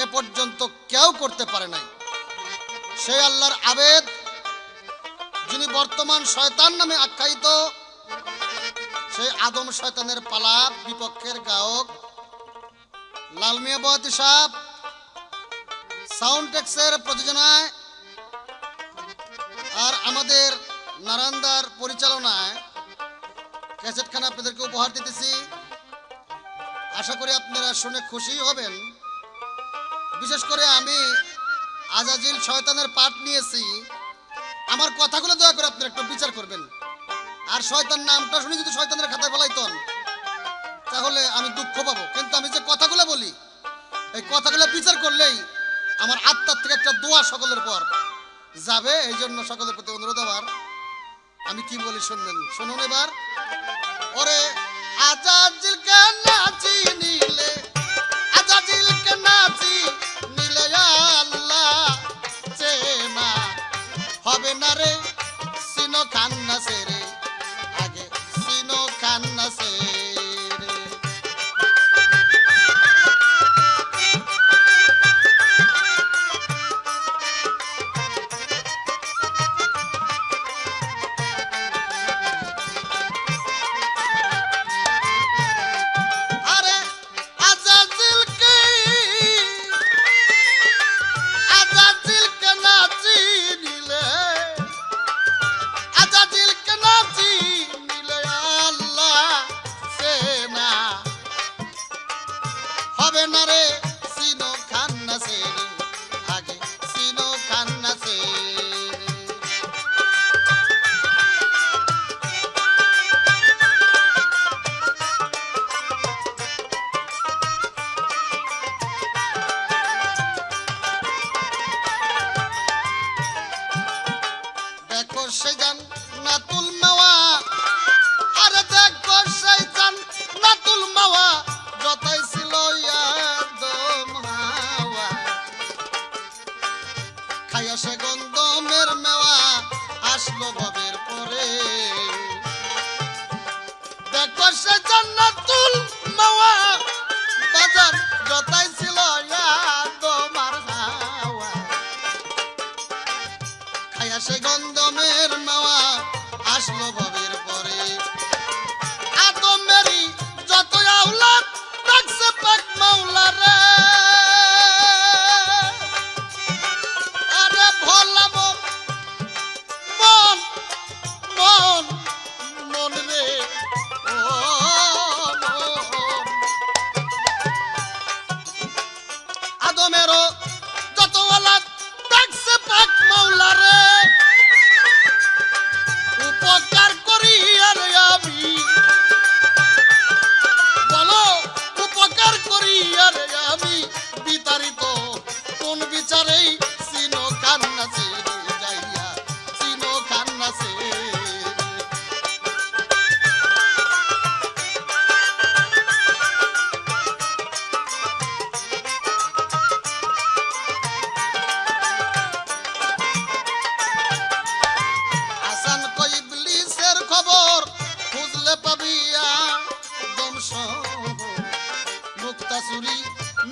এ পর্যন্ত কেউ করতে পারে নাই। সেই আল্লাহর আবেদ যিনি বর্তমান শয়তান নামে আখ্যায়িত, সেই আদম শয়তানের পালা বিপক্ষের গায়ক লাল মিয়া বয়াতি সাহেব সাউন্ড টেক্সের প্রযোজনায় আর আমাদের নারায়ণদার পরিচালনায় ক্যাসেটখানা আপনাদেরকে উপহার দিতেছি। আশা করি আপনারা শুনে খুশি হবেন। বিশেষ করে আমি আজাজিল শয়তানের পাঠ নিয়েছি, আমার কথাগুলো দয়া করে আপনারা একটু বিচার করবেন। আর শয়তান নামটা শুনে যদি শয়তানের খাতায় ফেলাইতেন তাহলে আমি দুঃখ পাবো, কিন্তু আমি যে কথাগুলো বলি এই কথাগুলো বিচার করলেই আমার আত্মার থেকে একটা দোয়া সকলের পর যাবে। এই জন্য সকলের প্রতি অনুরোধ আবার আমি কি বলি শুনবেন, শুনুন এবার। ওরে আজাজিলকে নাচি নিলে, আজাজিলকে নাচি নিলে আল্লাহ চেনা হবে না রে, সিনো খান্না সেরে আগে সিনো খান্না সেরে। সে গন্ধমের মেওয়া আসলো ভবের পরে, দেখো সে জান্নাতুল মাওয়া বাজার যতাই ছিল তোমার হাওয়া। খাইয়া সে গন্ধমের মেওয়া আসলো ভবের পরে, আদমেরই যত আওলাদ ডাকছে পাক মাওলা রে।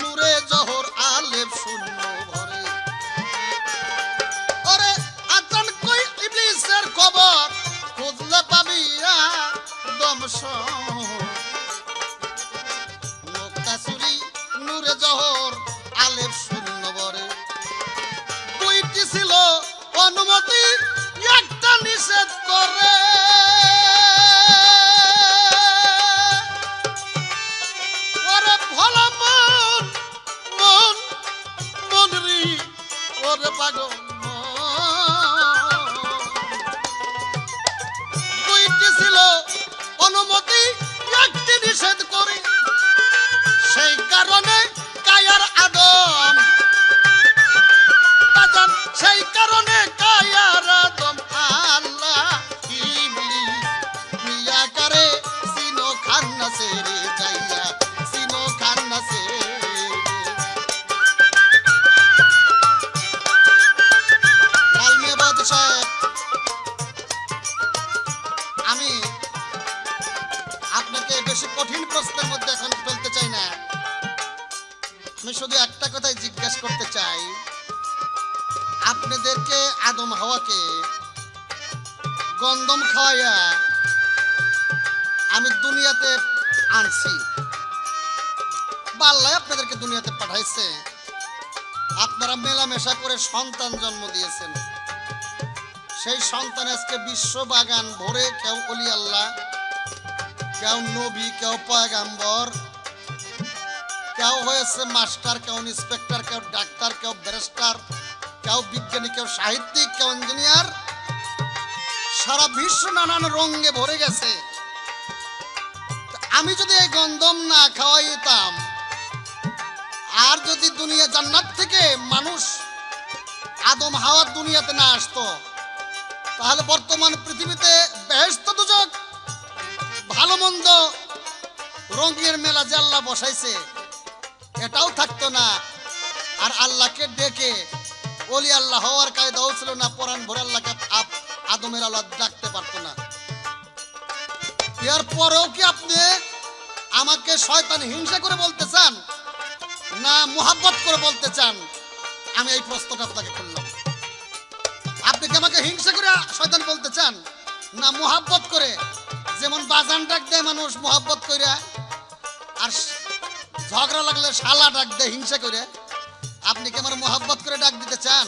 নূরে জহর আলেপ শূন্য ভরে, ওরে আচান কই ইবলিসের খবর খুঁজলে পাবি দমস। মুক্তাসুরি নূরে জহর আলেপ শূন্য ভরে, দুইটি ছিল অনুমতি একটা নিষেধ করে। দুইটি ছিল অনুমতি একটি নিষেধ করে, সেই কারণে কায়ার আদম, সেই কারণে কায়ার আদম আল্লাহ ইবলিস মিয়া করে সিনো খান্না সেরে যাইয়া সিনো খান্না সেরে। আমি আপনাকে বেশি কঠিন প্রশ্নের মধ্যে এখন ফেলতে চাই না, আমি শুধু একটা কথাই জিজ্ঞেস করতে চাই, আপনাদেরকে আদম হাওয়াকে গন্ধম খাওয়াইয়া আমি দুনিয়াতে আনছি, বা আল্লাহ আপনাদেরকে দুনিয়াতে পাঠাইছে। আপনারা মেলামেশা করে সন্তান জন্ম দিয়েছেন। সেই সন্তান আজকে বিশ্ব বাগান ভরে, কেউ ওলি আল্লাহ, কেউ নবী, কেউ পয়গাম্বর, কেউ হয়েছে মাস্টার, কেউ ইন্সপেক্টর, কেউ ডাক্তার, কেউ ব্যারিস্টার, কেউ বিজ্ঞানী, কেউ সাহিত্যিক, কেউ ইঞ্জিনিয়ার। সারা বিশ্ব নানান রঙে ভরে গেছে। আমি যদি এই গন্ধম না খাওয়াইতাম, আর যদি দুনিয়া জান্নাত থেকে মানুষ আদম হাওয়া দুনিয়াতে না আসতো, তাহলে বর্তমান পৃথিবীতে বেহেশত দুজক, ভালো মন্দ, রঙের মেলা যে আল্লাহ বসাইছে এটাও থাকতো না। আর আল্লাহকে ডেকে ওলি আল্লাহ হওয়ার কায়দাও ছিল না। পরাণ ভরে আল্লাহকে আদমের আল্লাহ ডাকতে পারতো না। এর পরেও কি আপনি আমাকে শয়তান হিংসা করে বলতে চান, না মুহাব্বত করে বলতে চান? আমি এই প্রশ্নটা আপনাকে করলাম। আপনি কি আমাকে হিংসা করে শয়তান বলতে চান, না মুহাব্বত করে? যেমন বাজান ডাক দেয় মানুষ মুহাব্বত করে, আর ঝগড়া লাগলে শালা ডাক দেয় হিংসা করে। আপনি কি আমার মুহাব্বত করে ডাক দিতে চান,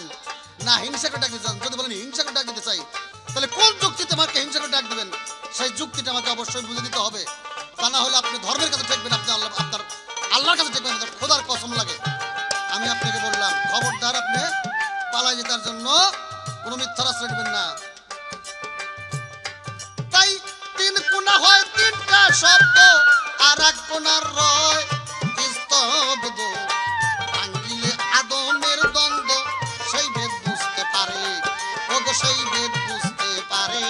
না হিংসা করে ডাক দিতে চান? যদি বলেন হিংসা করে ডাক দিতে চাই, তাহলে কোন যুক্তিতে আমাকে হিংসা করে ডাক দিবেন সেই যুক্তিটা আমাকে অবশ্যই বুঝে দিতে হবে। তা না হলে আপনি ধর্মের কাছে ঠেকবেন, আপনি আপনার আল্লাহর কাছে ঠেকবেন। আপনার খোদার কসম লাগে। আমি আপনাকে বললাম, খবরদার আপনি পালাই জেতার জন্য কোনো মিথ্যার আশ্রয় নেবেন না। তাই তিন কোণা হয় তিনটা শব্দ, আর এক কোণার রয় স্তব্ধ। ভাঙিলে আদমের দ্বন্দ্ব, সেই ভেদ বুঝতে পারে, ওগো সেই ভেদ বুঝতে পারে।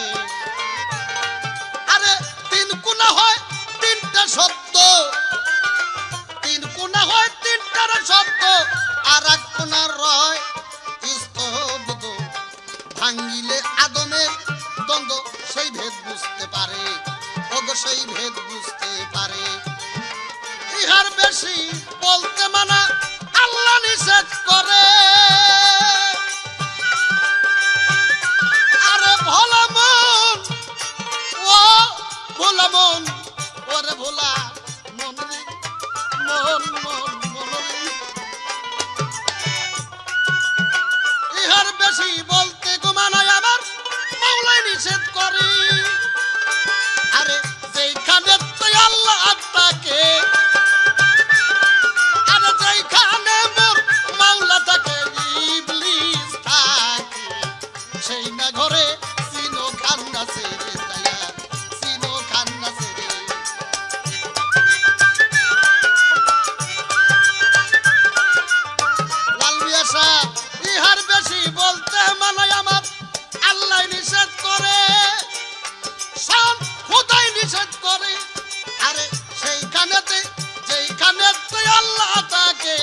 আরে তিন কোণা হয় তিনটা শব্দ, তিন কোণা হয় তিনটার শব্দ, আর এক কোণার রয় স্তব্ধ। ভাঙিলে আদমের দ্বন্দ্ব, সেই ভেদ বুঝতে পারে, ওগো সেই ভেদ বুঝতে পারে। ইহার বেশি বলতে মানা আল্লাহ নিষেধ করে। আরে ভোলা মন, ও ভোলা মন, ওরে ভোলা মন, মন মন মন। ইহার বেশি বলতে গোমানায় আমার মাওলাই নিষেধ করে। আরে যেইখানে তো আল্লাহ থাকে, আরে যেইখানে মোর মাওলা থাকে, ইবলিস থাকে সেই না ঘরে সিনো খান্না সেরে যায়, সিনো খান্না সেরে। লাল মিয়া সাহেব, ইহার বেশি বলতে মানায় আমার আল্লাহ নিষেধ করে, সব খোদাই নিষেধ করে। আরে সেইখানেতে যেইখানেতে আল্লাহ থাকে,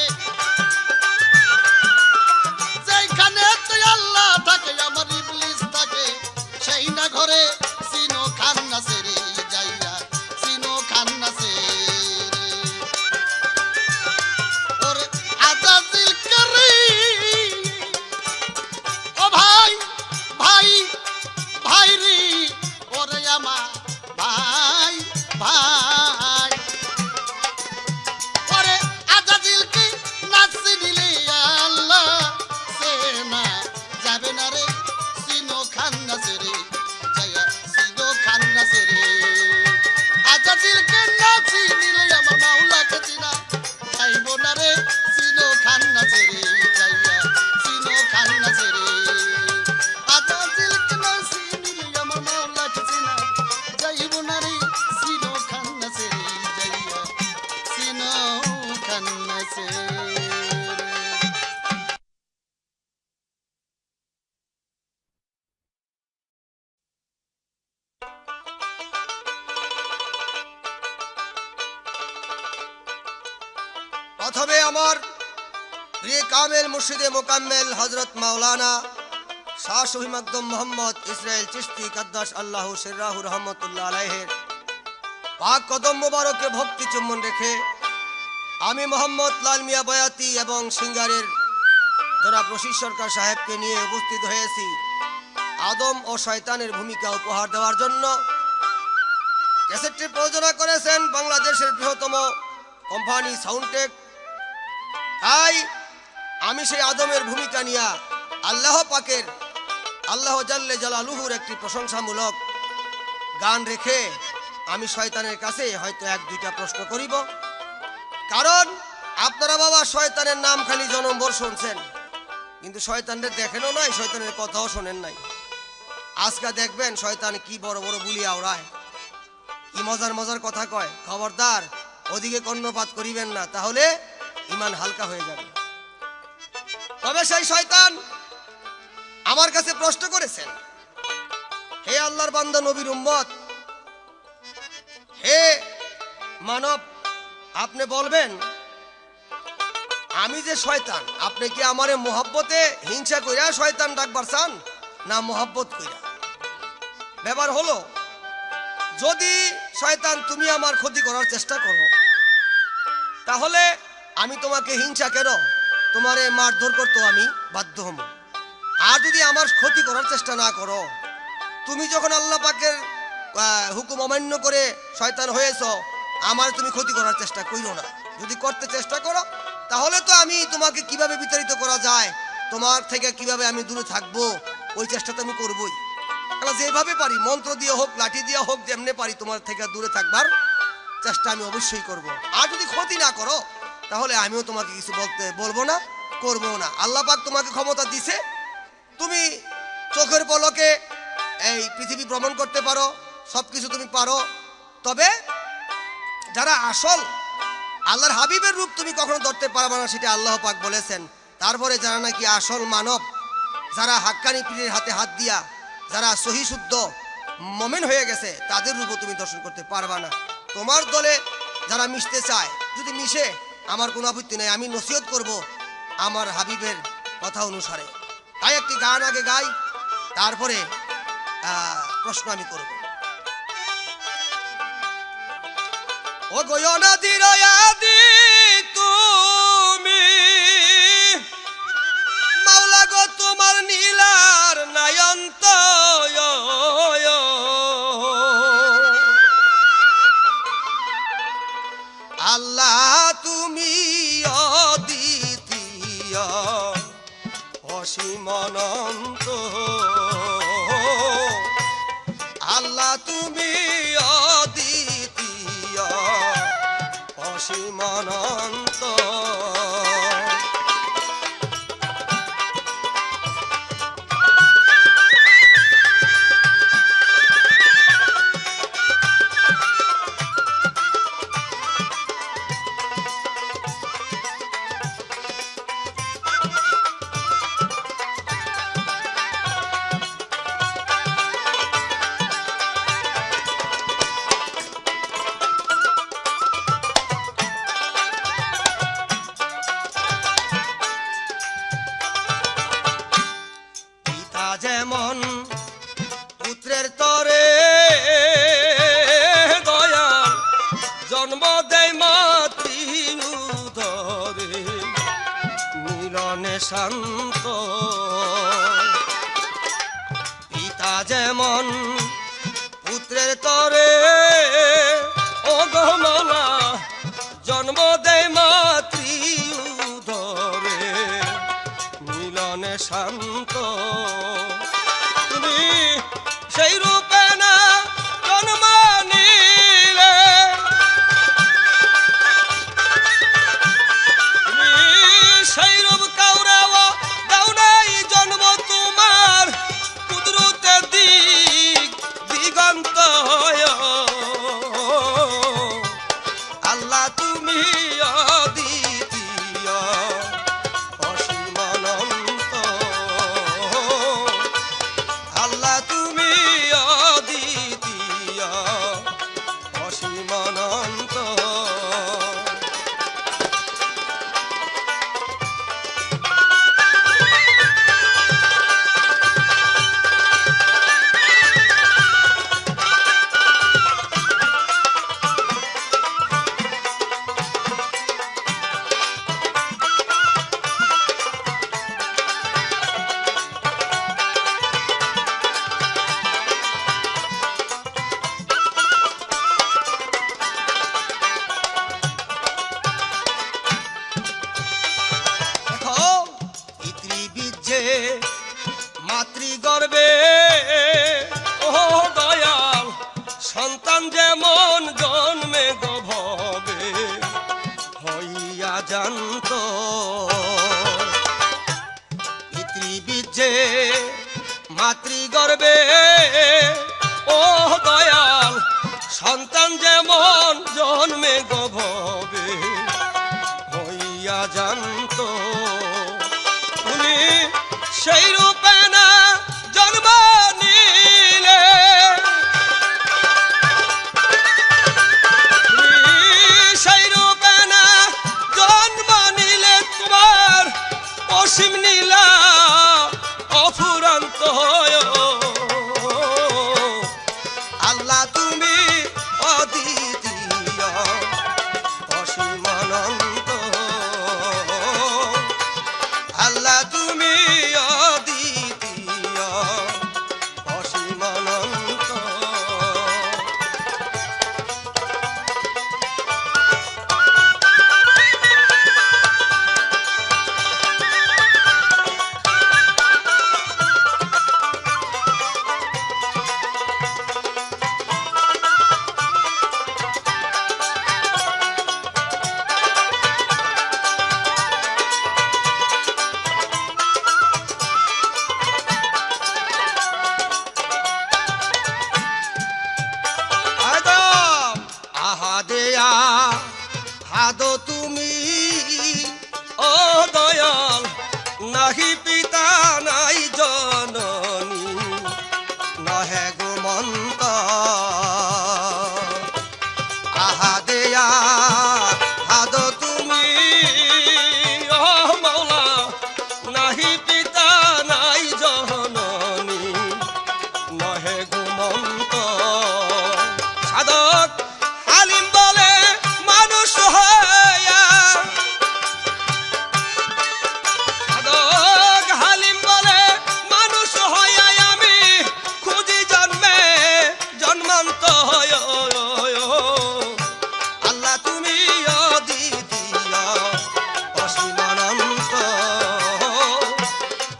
যেইখানেতে আল্লাহ থাকে আমার ইবলিস থাকে সেই না ঘরে সিনো খান্না সেরে যাইয়া, সিনো খান্না সেরে। ওরে আজাজিল করি, ও ভাই ভাই ভাই রে, ওরে আমার ভাই ভাই। ওরে আজাজিল কি নাচি দিলে আল্লাহ সে না যাবে না রে, সিনো খান্না সেরে যাইয়া, সিনো খান্না সেরে। আজাজিল কে নাচি দিলে আমার মাওলাকে চিনা যাইব না রে, সিনো খান্না সেরে যাইয়া, সিনো খান্না সেরে। আজাজিল কে নাচি দিলে আমার মাওলাকে চিনা যাইব না রে, সিনো খান্না সেরে যাইয়া, সিনো খান্না সেরে। প্রথমে আমার প্রিয় কামেল মুর্শিদে মোকাম্মেল হজরত মাওলানা শাহ শফি মাকদুম মোহাম্মদ ইসরাইল চিশতি কাদ্দাস আল্লাহ সিররাহু রহমতুল্লাহ আলাইহির পাক কদম মুবারকে ভক্তি চুম্বন রেখে আমি মোহাম্মদ লাল মিয়া বয়াতি এবং সিঙ্গারের জনাব রশিদ সরকার সাহেবকে নিয়ে উপস্থিত হয়েছি আদম ও শয়তানের ভূমিকা উপহার দেওয়ার জন্য। ক্যাসেটটি প্রযোজনা করেছেন বাংলাদেশের বৃহত্তম কোম্পানি সাউন্ডটেক। তাই আমি সেই আদমের ভূমিকা নিয়ে আল্লাহ পাকের, আল্লাহ জাল্লে জালালুহুর একটি প্রশংসামূলক গান রেখে আমি শয়তানের কাছে হয়তো এক দুইটা প্রশ্ন করিব। কারণ আপনারা বাবা শয়তানের নাম খালি জনমভর শুনছেন, কিন্তু শয়তানদের দেখেনও নাই, শয়তানের কথাও শোনেন নাই। আজকে দেখবেন শয়তান কি বড় বড় বুলি আওড়ায়, কি মজার মজার কথা কয়। খবরদার ওদিকে কর্ণপাত করিবেন না, তাহলে ইমান হালকা হয়ে যাবে। তবে সেই শয়তান আমার কাছে প্রশ্ন করেছেন, হে আল্লাহর বান্দা নবীর উম্মত, হে মানব, আপনি বলবেন আমি যে শয়তান, আপনি কি আমারে মোহাব্বতে হিংসা কইরা শয়তান ডাকবার চান না মোহাব্বত কইরা? ব্যাপার হলো, যদি শয়তান তুমি আমার ক্ষতি করার চেষ্টা করো, তাহলে আমি তোমাকে হিংসা কেন, তোমারে মারধর করতে আমি বাধ্য হব। আর যদি আমার ক্ষতি করার চেষ্টা না করো, তুমি যখন আল্লাহ পাকের হুকুম অমান্য করে শয়তান হয়েছ, আমার তুমি ক্ষতি করার চেষ্টা করিও না। যদি করতে চেষ্টা করো, তাহলে তো আমি তোমাকে কিভাবে বিতাড়িত করা যায়, তোমার থেকে কিভাবে আমি দূরে থাকবো, ওই চেষ্টা তো আমি করবই। যেভাবে পারি, মন্ত্র দিয়ে হোক, লাঠি দিয়ে হোক, যেমনি পারি তোমার থেকে দূরে থাকবার চেষ্টা আমি অবশ্যই করব। আর যদি ক্ষতি না করো, তাহলে আমিও তোমাকে কিছু বলবো না, করবো না। আল্লাহ পাক তোমাকে ক্ষমতা দিছে, তুমি চোখের পলকে এই পৃথিবী ভ্রমণ করতে পারো, সবকিছু তুমি পারো। তবে যারা আসল আল্লাহর হাবিবের রূপ তুমি কখনো ধরতে পারবে না, সেটা আল্লাহ পাক বলেছেন। তারপরে যারা নাকি আসল মানব, যারা হাক্কানি পীরের হাতে হাত দিয়া যারা সহি শুদ্ধ মোমেন হয়ে গেছে, তাদের রূপও তুমি দর্শন করতে পারবা না। তোমার দলে যারা মিশতে চায়, যদি মিশে, আমার কোনো আপত্তি নেই, আমি নসিহত করব আমার হাবিবের কথা অনুসারে। তাই একটি গান আগে গাই, তারপরে প্রশ্ন আমি করব। ও গয়না দিরয়াদি তুমি মাওলা গো, তোমার নীলার নয়ন্ত, আল্লাহ তুমি অদ্বিতীয় অসীম অনন্ত, আল্লাহ তুমি অদ্বিতীয় অসীম অনন্ত। যেমন পুত্রের তরে দয়াল জন্ম দেয় মাতৃ উদরে, মিলনে শান্ত। পিতা যেমন পুত্রের তরে ও গহমালা জন্ম দেয় মাতৃ উদরে, মিলনে শান্ত। তুমি সেই রূপে না জন্ম নিলে, তুমি সেই রূপ কাউরাও দাও নাই জন্ম, তোমার কুদরতে দিক দিগন্ত। আল্লাহ তুমি অদ্বিতীয় অসীম অনন্ত, আল্লাহ তুমি মাতৃগর্ভে ও দয়াল সন্তান যেমন জন্মে গভবে হইয়া জানত পিতৃবীর্যে মাতৃগর্ভে ও দয়াল সন্তান যেমন জন্মে গভবে হইয়া জানত তুমি সেই রূপে না জন্ম নিলে সেই রূপে না জন্ম নিলে তোমার অসীম নীলা অফুরন্ত আল্লাহ তুমি অদ্বিতীয় অসীম অনন্ত আল্লাহ তুমি অদ্বিতীয় অসীম অনন্ত আদম আহাদেয়া হাদো তুমি ও দয়াল নাহি পিতা নাই জননী নহে গো মন্ত আহাদেয়া হাদো তুমি ও মৌলা নাহি পিতা নাই জননী নহে গো মন্ত সাধক হালিম বলে মানুষ হইয়া সাধক হালিম বলে মানুষ হইয়া আমি খুঁজি জন্মে জন্মান্ত আল্লাহ তুমি অদ্বিতীয় অসীম অনন্ত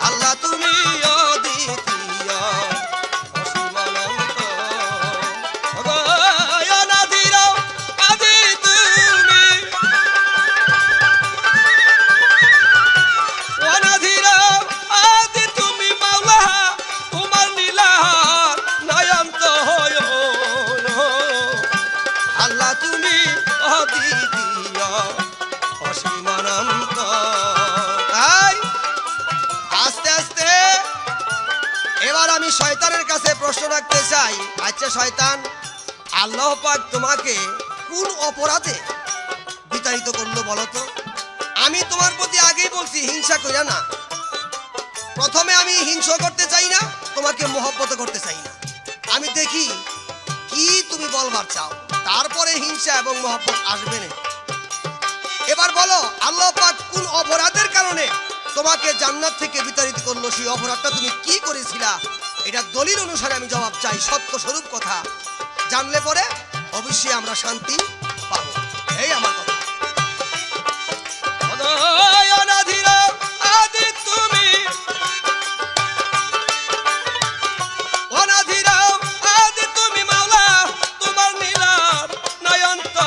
আল্লাহ তুমি অদ্বিতীয় অসীম অনন্ত অনাদির আদি তুমি অনাদির আদি তুমি মাওলা তোমার নীলা নয়ন্ত আল্লাহ তুমি অদ্বিতীয় অসীম অনন্ত তাই আস্তে আস্তে এবার আমি শয়তানের কাছে প্রশ্ন রাখতে চাই আচ্ছা শয়তান আল্লাহ পাক তোমাকে কোন অপরাধে বিতাড়িত করলো বলো তো আমি তোমার প্রতি আগেই বলছি হিংসা কইরা না প্রথমে আমি হিংসা করতে চাই না তোমাকে মহব্বত করতে চাই না আমি দেখি কি তুমি বলবার চাও তারপরে হিংসা এবং মহব্বত আসবে না এবার বলো আল্লাহ পাক কোন অপরাধের কারণে তোমাকে জান্নাত থেকে বিতাড়িত করলো সেই অপরাধটা তুমি কি করেছিলা এটা দলিল অনুসারে আমি জবাব চাই সত্য স্বরূপ কথা জানলে পরে অবশ্যই আমরা শান্তি পাবো এই আমার কথা অনাদির আদি তুমি অনাদির আদি তুমি মাওলা তোমার নীলা নয়ন্ত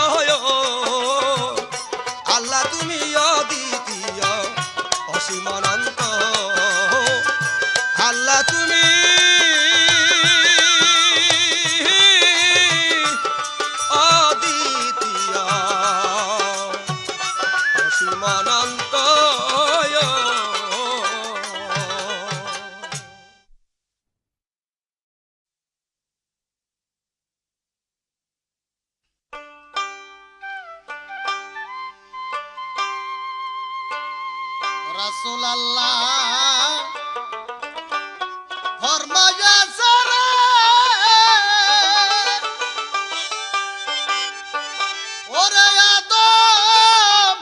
আল্লাহ তুমি অদ্বিতীয় অসীম অনন্ত আল্লাহ তুমি অদ্বিতীয় অসীম অনন্ত রাসূল আল্লাহ ফরমায়াছে রে ওরে আদম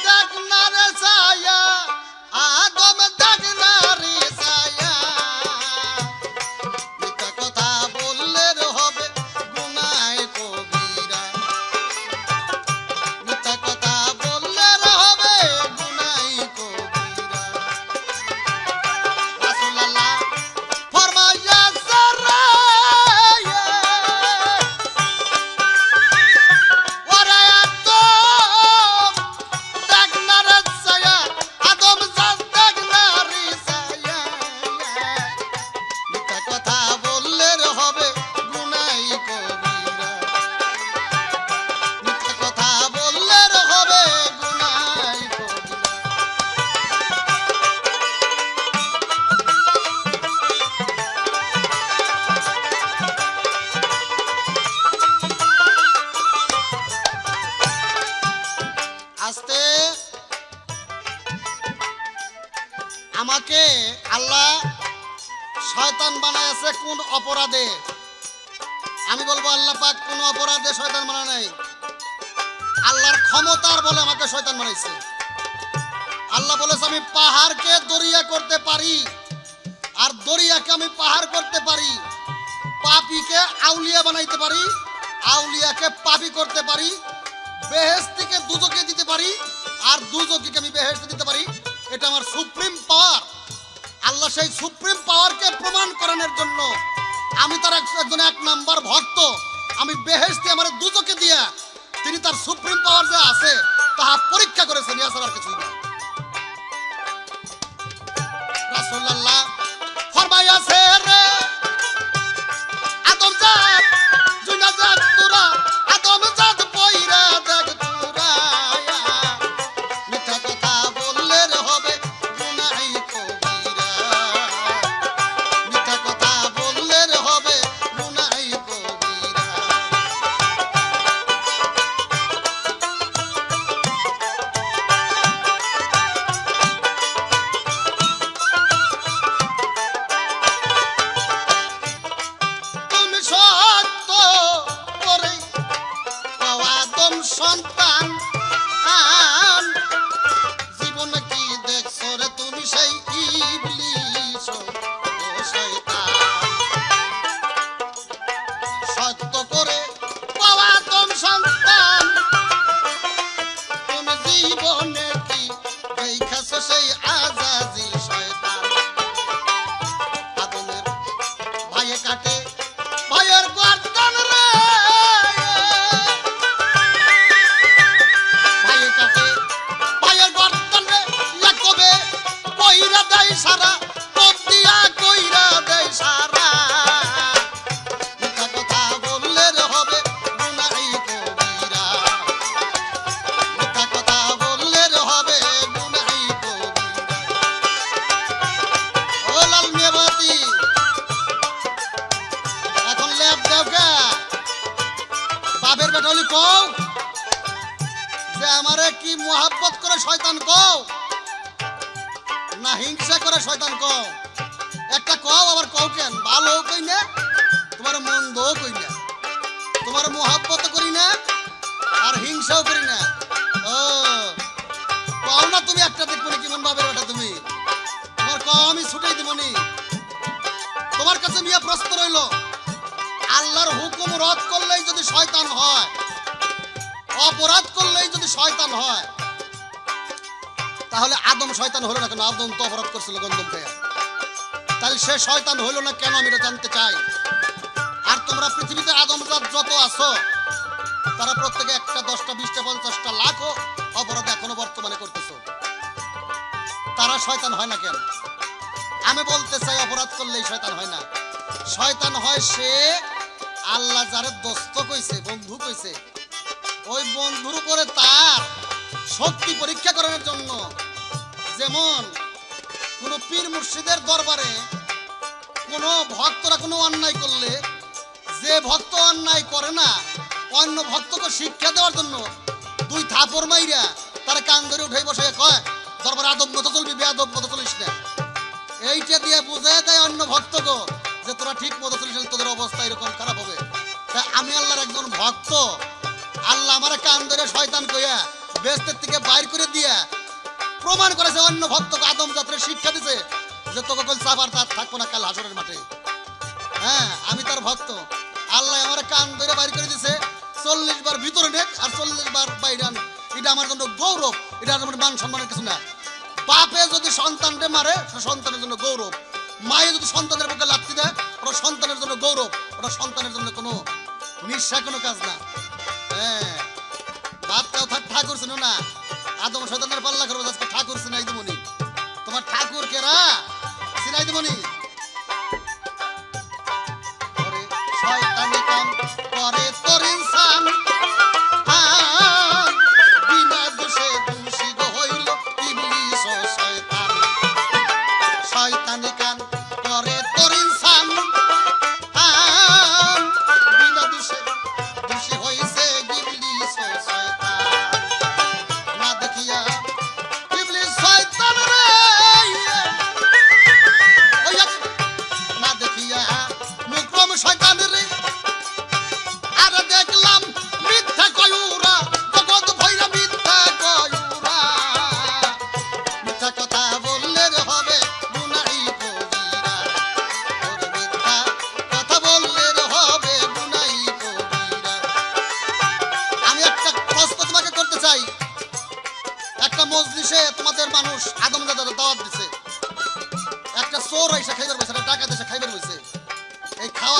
দেখ না রে ছায়া আদম দেখ না রে ছায়া মিথ্যা কথা বললে হবে গুনাহ কবিরা মিথ্যা কথা বললে হবে গুনাহ কবিরা আমাকে আল্লাহ শয়তান বানাইছে কোন অপরাধে? আমি বলবো আল্লাহ পাক কোন অপরাধে শয়তান বানায় নাই, আল্লাহর ক্ষমতার বলে আমাকে শয়তান বানাইছে। আল্লাহ বলেছে আমি পাহাড়কে দরিয়া করতে পারি, আর দরিয়াকে আমি পাহাড় করতে পারি। পাপীকে আউলিয়া বানাইতে পারি, আউলিয়াকে পাপী করতে পারি। বেহেশতিকে দুজকে দিতে পারি, আর দুজকিকে আমি বেহেশতে দিতে পারি। এটা আমার সুপ্রিম পাওয়ার। আল্লাহ সেই সুপ্রিম পাওয়ারকে প্রমাণ করানোর জন্য আমি তার একজন এক নাম্বার ভক্ত। আমি বেহেশতে আমার দুজকে দিয়া তিনি তার সুপ্রিম পাওয়ার যে আছে তাহা পরীক্ষা করেছেন, আর কিছুই না। রাসূলুল্লাহ ফরমাইয়াছে রে আদম জাত জুনা জাত তোরা, আদম জাত পয়রা দেখ তোরা, মিথ্যা কথা বললে রে হবে গুনাহ কবিরা, মিথ্যা কথা বললে রে হবে গুনাহ কবিরা। তুমি সত্য করে পাওয়া আদম সন্তান, জীবনে কি দেখছো রে তুমি সেই ইবলিস ও শয়তান। সত্য করে পাওয়া আদম সন্তান, তুমি জীবনে কি দেখাছো সেই আজাজিল শয়তান। আদমের ভাইয়ে কাটে ভাইয়ের গর্দান রে, ভাইয়ে কাটে ভাইয়ের গর্দান রে, ইয়াকবে কইরা দেয় সারা, পথ দিয়া কইরা দেয় সারা। মিথ্যা কথা বললে রে হবে গুনাহ কবিরা, মিথ্যা কথা বললে রে হবে গুনাহ কবিরা। ও লাল মেবাতি এখন লেপ দেও কে? বাপের বেটা হলি কও যে আমারে কি মোহাব্বত করে শয়তান কও, না হিংসা করে শয়তান কও? একটা কও, আবার কও কেন? ভালো কই না, তোমার মন্দ কই না, তোমার মোহাব্বত করি না আর হিংসাও করি না। ও কও না তুমি একটা দেখবো কেমন বাপের বেটা তুমি, তোমার কও আমি ছুটাই দিবনি। তোমার কাছে মিয়া প্রশ্ন রইল, আল্লাহর হুকুম রদ করলেই যদি শয়তান হয়, অপরাধ করলেই যদি শয়তান হয়, তাহলে আদম শয়তান হলো না কেন? আদম তো অপরাধ করছিল গন্ধম খেয়ে, তাহলে সে শয়তান হইল না কেন? আমি এটা জানতে চাই। আর তোমরা পৃথিবীতে আদম জাত যত আছো, তারা প্রত্যেকে 1টা 10টা 20টা 50টা লাখও অপরাধ এখনো বর্তমানে করতেছো, তারা শয়তান হয় না কেন? আমি বলতে চাই অপরাধ করলেই শয়তান হয় না। শয়তান হয় সে আল্লাহ যারে দোস্ত কইছে, বন্ধু কইছে, ওই বন্ধুর উপরে তার শক্তি পরীক্ষা করার জন্য। যেমন কোন পীর মুর্শিদের দরবারে কোন ভক্তরা কোনো অন্যায় করলে, যে ভক্ত অন্যায় করে না, অন্য ভক্তকে শিক্ষা দেওয়ার জন্য 2 থাপড় মাইরা তারা কান ধরে উঠে বসে কয় দরবারে আদব মতো চলবি, বেয়াদব মতো চলিস না। এইটা দিয়ে বুঝে দেয় অন্য ভক্তকে যে তোরা ঠিক মতো চলিস, তোদের অবস্থা এরকম খারাপ হবে। তাই আমি আল্লাহর একজন ভক্ত, আল্লাহ আমার কান ধরে শয়তান কইয়া বেহেশতের থেকে বাইর করে দিয়া প্রমাণ করেছে, অন্য ভক্তকে আদম জাতের শিক্ষা দিছে যে তোকে কল চাবার তার থাকবো না কাল হাসরের মাঠে। হ্যাঁ, আমি তার ভক্ত। আল্লাহ আমার কান ধরে বাইর করে দিছে, 40 বার ভিতরে নেক আর 40 বার বাইরে আন। এটা আমার জন্য গৌরব, এটা আমার মান সম্মানের কিছু না। বাপে যদি সন্তানকে মারে, সন্তানের জন্য গৌরব। মায়ে যদি সন্তানের বুকে লাথি দেয়, ওটা সন্তানের জন্য গৌরব, ওটা সন্তানের জন্য কোনো নিঃস্বা কোনো কাজ না। হ্যাঁ, বাপ কেউ ঠাকুর ছিল না, আদম শয়তানের পাল্লা করবো, আজকে ঠাকুর চিনাই দিবনি। তোমার ঠাকুর কেরা চিনাই দিবনি। শয়তানি কাম করে তোর ইনসান, বিনা দোষে দোষী হইল ইবলিস ও শয়তান। শয়তানি কাম করে তোর ইনসান, বিনা দোষে দোষী হইছে ইবলিস ও শয়তান। না দেখিয়া ইবলিস শয়তান রে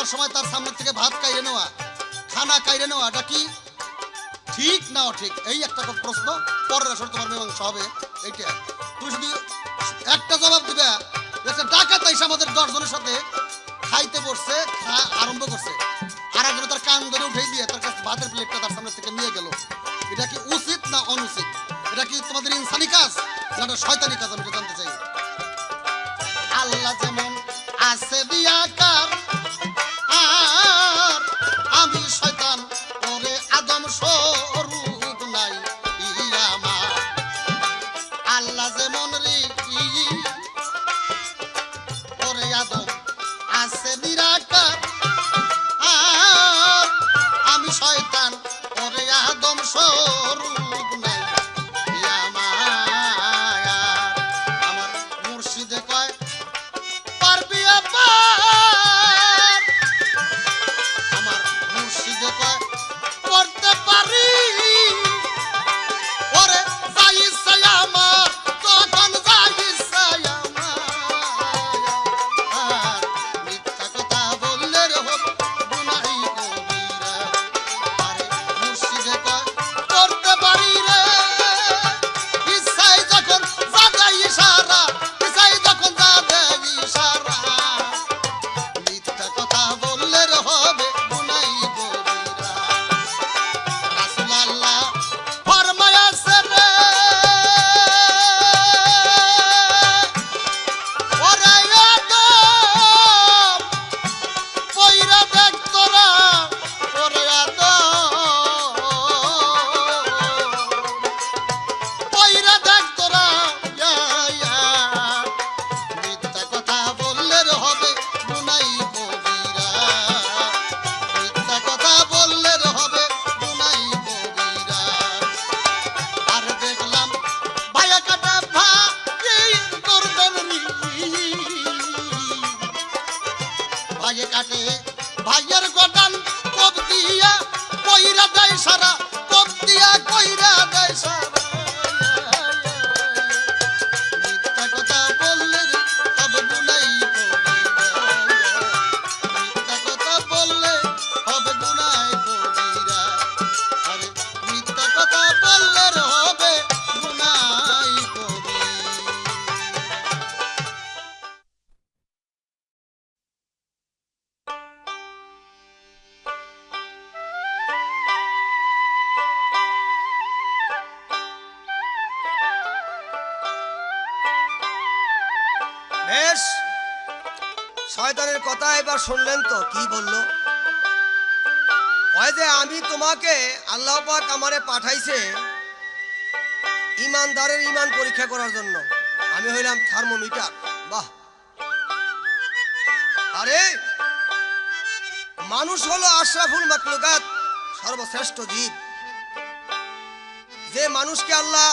খাওয়ার সময় তার সামনে থেকে ভাত কাইরে নেওয়া, খানা কাইরে নেওয়া, এটা কি ঠিক না অঠিক? এই একটা প্রশ্ন, পরের আসর তোমার মীমাংসা হবে। এইটা তুমি শুধু একটা জবাব দিবে। একটা ডাকাত এসে আমাদের 10 জনের সাথে খাইতে বসছে, আরম্ভ করছে, আর একজন তার কান ধরে উঠে দিয়ে তার কাছে ভাতের প্লেটটা তার সামনে থেকে নিয়ে গেল। এটা কি উচিত না অনুচিত? এটা কি তোমাদের ইনসানি কাজ না এটা শয়তানি কাজ? আমি এটা জানতে চাই। আল্লাহ যেমন আছে দিয়াকার, আর আমি শয়তান ওরে আদম স্বরূপ নাই আমার। আল্লাহ যেমন রিকি ওরে আদম আছে নিরাকার, আর আমি শয়তান ওরে আদম স্বরূপ নাই আমার। আমার মুর্শিদে কয় পারবি আবার, আমার মুর্শিদে কয় করতে পারি। ওরে যাই ইচ্ছা আমার, তখন যাই ইচ্ছা আমার। মিথ্যা কথা বললে রে হোক গুনাহি কবিরা। আরে মুর্শিদে কয় করতে পারি রে, ইচ্ছাই যখন যাবে ইশারা, ইচ্ছাই যখন যাবে ইশারা। মিথ্যা কথা বললে রে হবে গুনাহি কবিরা। রাসূল আল্লাহ ফরমায়াছে রে, ওরে আদম পয়রা দেখ তোরা, ওরে আদম পয়রা দেখ তোরা। মিথ্যা কথা বললে রে হবে গুনাহি কবিরা। মিথ্যা কথা বললে রে হবে গুনাহি কবিরা। আর দেখলাম ভাইয়া কাটা ভাই করবেন ভাইয়ে কাটে ভাইয়ের গডান কব দিয়া কইরা দেয় সারা, কব দিয়া কইরা দেয় সারা। মিথ্যা কথা বললে রে হবে গুনাহি কবিরা। মিথ্যা কথা বললে হবে গুনাহি কবিরা। আরে মিথ্যা কথা বললে রে হবে গুনাহি কবিরা। বেশ, শয়তানের কথা এবার শুনলেন তো কি বলল? হয় যে আমি তোমাকে আল্লাহ পাক আমারে পাঠাইছে ইমানদারের ইমান পরীক্ষা করার জন্য। আমি হইলাম থার্মোমিটার। বাহ! আরে মানুষ হলো আশরাফুল মাখলুকাত, সর্বশ্রেষ্ঠ জীব। যে মানুষকে আল্লাহ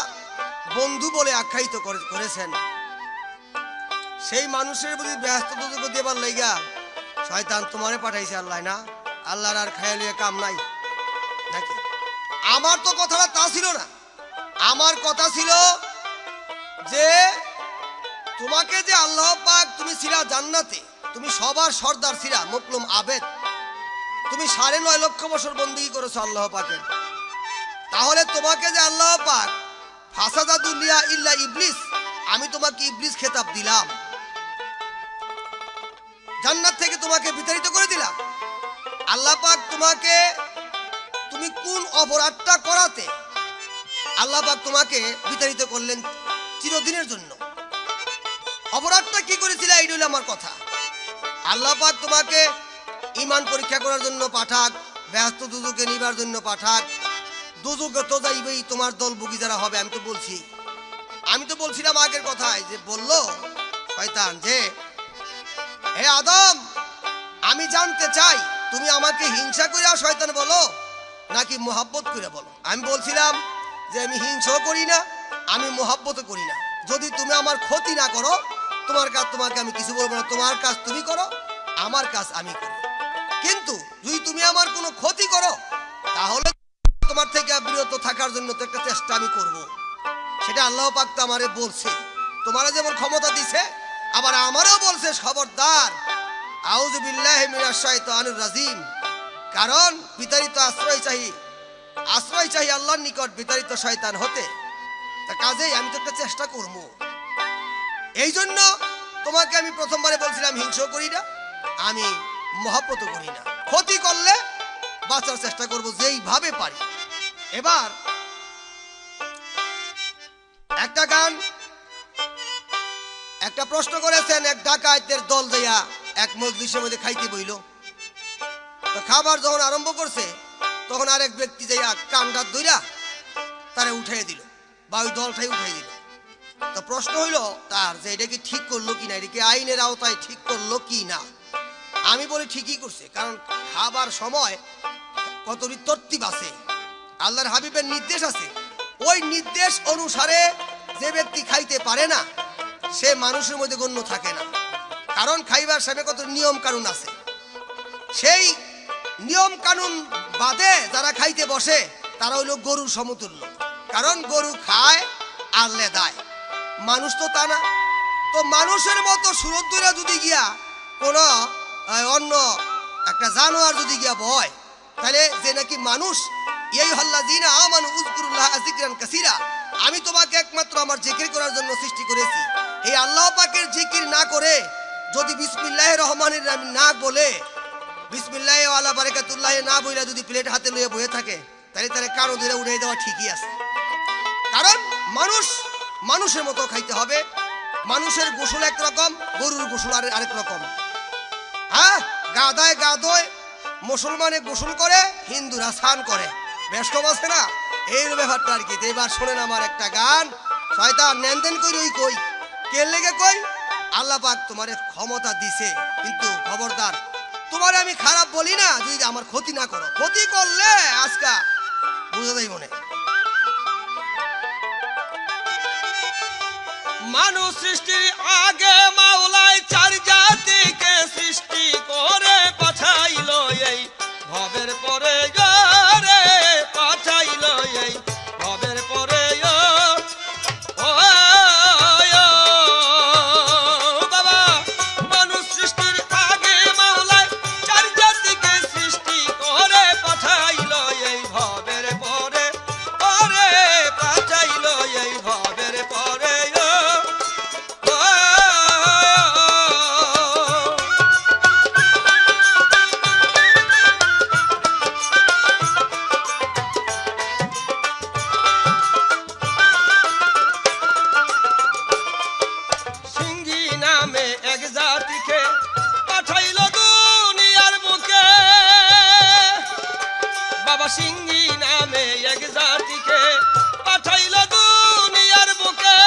বন্ধু বলে আখ্যায়িত করেছেন, সেই মানুষের প্রতি ব্যস্ততা দেবার লাইগা শয়তান তোমারে পাঠাইছে আল্লাহ না? আল্লাহর আর খেয়ালিয়ে কাম নাই নাকি? আমার তো কথাটা তা ছিল না। আমার কথা ছিল যে তোমাকে যে আল্লাহ পাক, তুমি ছিলা জান্নাতে, তুমি সবার সর্দার ছিলা, মুকলুম আবেদ। তুমি 9.5 লক্ষ বছর বন্দী করেছো আল্লাহ পাকের। তাহলে তোমাকে যে আল্লাহ পাক ফাসাদা দুনিয়া ইল্লা ইবলিস, আমি তোমাকে ইবলিস খেতাব দিলাম, জান্নাত থেকে তোমাকে বিতাড়িত করে দিলাম। আল্লাহ পাক তোমাকে, তুমি কোন অপরাধটা করাতে আল্লাহ পাক তোমাকে বিতাড়িত করলেন চিরদিনের জন্য? অপরাধটা কি করেছিল? এই হলো আমার কথা। আল্লাহ পাক তোমাকে ঈমান পরীক্ষা করার জন্য পাঠাক, ব্যস্ত দুজুকে নিবার জন্য পাঠাক। দুজুকে তো যাইবেই, তোমার দল বুকি যারা হবে। আমি তো বলছিলাম আগের কথায়, যে বলল শয়তান যে হে আদম, আমি জানতে চাই তুমি আমাকে হিংসা করে শয়তান বলো নাকি মোহাব্বত করে বলো? আমি বলছিলাম যে আমি হিংসাও করি না, আমি মোহাব্বতও করি না। যদি তুমি আমার ক্ষতি না করো, তোমার কাজ তোমাকে আমি কিছু বলবো না। তোমার কাজ তুমি করো, আমার কাজ আমি করি। কিন্তু যদি তুমি আমার কোনো ক্ষতি করো, তাহলে তোমার থেকে বিরত থাকার জন্য তো একটা চেষ্টা আমি করব। সেটা আল্লাহ পাক তো আমারে বলছে। তোমারা যেমন ক্ষমতা দিছে, আবার আমারও বলছে খবরদার আউযু বিল্লাহি মিনাশ শাইতানির রাজিম। কারণ বিতাড়িত আশ্রয় চাই আল্লাহর নিকট বিতাড়িত শয়তান হতে। তা কাজেই আমি তো একটা চেষ্টা করব। এই জন্য তোমাকে আমি প্রথমবারে বলছিলাম হিংসা করি না, আমি মহব্বত করি না। ক্ষতি করলে বাঁচার চেষ্টা করব যেইভাবে পারি। এবার একটা গান, একটা প্রশ্ন করেছেন, এক ডাকাতের দল যাইয়া এক মজলিসের মধ্যে খাইতে বইল। তো খাবার যখন আরম্ভ করছে তখন আরেক ব্যক্তি যাইয়া কামটা ধইরা তারে উঠাই দিল, বা ওই দলটাই উঠাই দিল। তো প্রশ্ন হইল তার যে এটা কি ঠিক করলো কি না, এটা কি আইনের আওতায় ঠিক করলো কি না। আমি বলি ঠিকই করছে, কারণ খাবার সময় কত তরতিব আছে, আল্লাহর হাবিবের নির্দেশ আছে। ওই নির্দেশ অনুসারে যে ব্যক্তি খাইতে পারে না সে মানুষের মধ্যে গণ্য থাকে না। কারণ খাইবার সামনে কত নিয়ম কানুন আছে, সেই নিয়ম কানুন বাদে যারা খাইতে বসে তারা হইল গরুর সমতুল্য। কারণ গরু খায় আর লেদায়, মানুষ তো তা না। তো মানুষের মতো সুরদ্দুরা যদি গিয়া কোনো অন্য একটা জানোয়ার যদি গিয়া বয়, তাহলে যে নাকি মানুষ, এই হাল্লাযিনা আমানু উযকুরুল্লাহ যিকরান কাসীরা, আমি তোমাকে একমাত্র আমার জিকির করার জন্য সৃষ্টি করেছি। এই আল্লাহ পাকের জিকির না করে যদি বিসমিল্লাহির রহমানির রহিম না বলে, বিসমিল্লাহি ওয়ালা বারাকাতুল্লাহ না বইলা যদি প্লেট হাতে লইয়া বসে থাকে, তাহলে তারে কারো ধরে উঠাই দেওয়া ঠিকই আছে। কারণ মানুষের মতো খাইতে হবে। মানুষের গোসল একরকম, গরুর গোসল আরেক রকম। হ্যাঁ, গাদায় গাদয় মুসলমানে গোসল করে, হিন্দুরা স্নান করে, বেশ কম আছে না এই ব্যাপারটা আর কি। এবার শোনেন আমার একটা গান, শয়তান নেনদেন কই কই কে লেগে কই, আল্লাহ পাক তোমারে ক্ষমতা দিছে, কিন্তু খবরদার তোমারে আমি খারাপ বলি না যদি আমার ক্ষতি না করো। ক্ষতি করলে আজকা বুঝা যাই মনে। মানুষ সৃষ্টির আগে মাওলায় চার জাতিকে সৃষ্টি করে পাঠাইলো এই ভবের পরে রে, পাঠাইলো এই ভবের পরে বাবা। মানুষ সৃষ্টির আগে মাওলায় চার জাতিকে সৃষ্টি করে পাঠাইলো এই ভবের পরে পাঠাইলো এই ভবের পরে। সিংহী নামে এক জাতিকে পাঠাইল দুনিয়ার বুকে, বাবা সিংহী নামে এক জাতিকে পাঠাইল দুনিয়ার বুকে।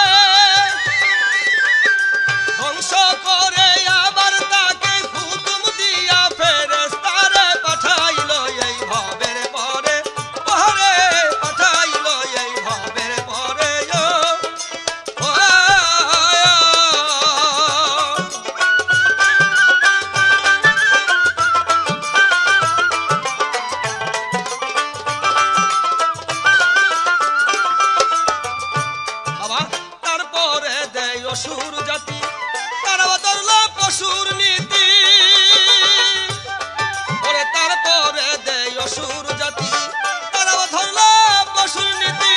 ধ্বংস করে আবার তাকে হুকুম দিয়া ফেরেশতারে পাঠাইল এই ভবের পরে পাঠাইল এই ভবের পরে। বাবা তারপরে দেয় অসুর জাতি, তারাও ধরল পশুর নীতি। ওরে তারপরে দেয় অসুর জাতি, তারাও ধরল পশুর নীতি।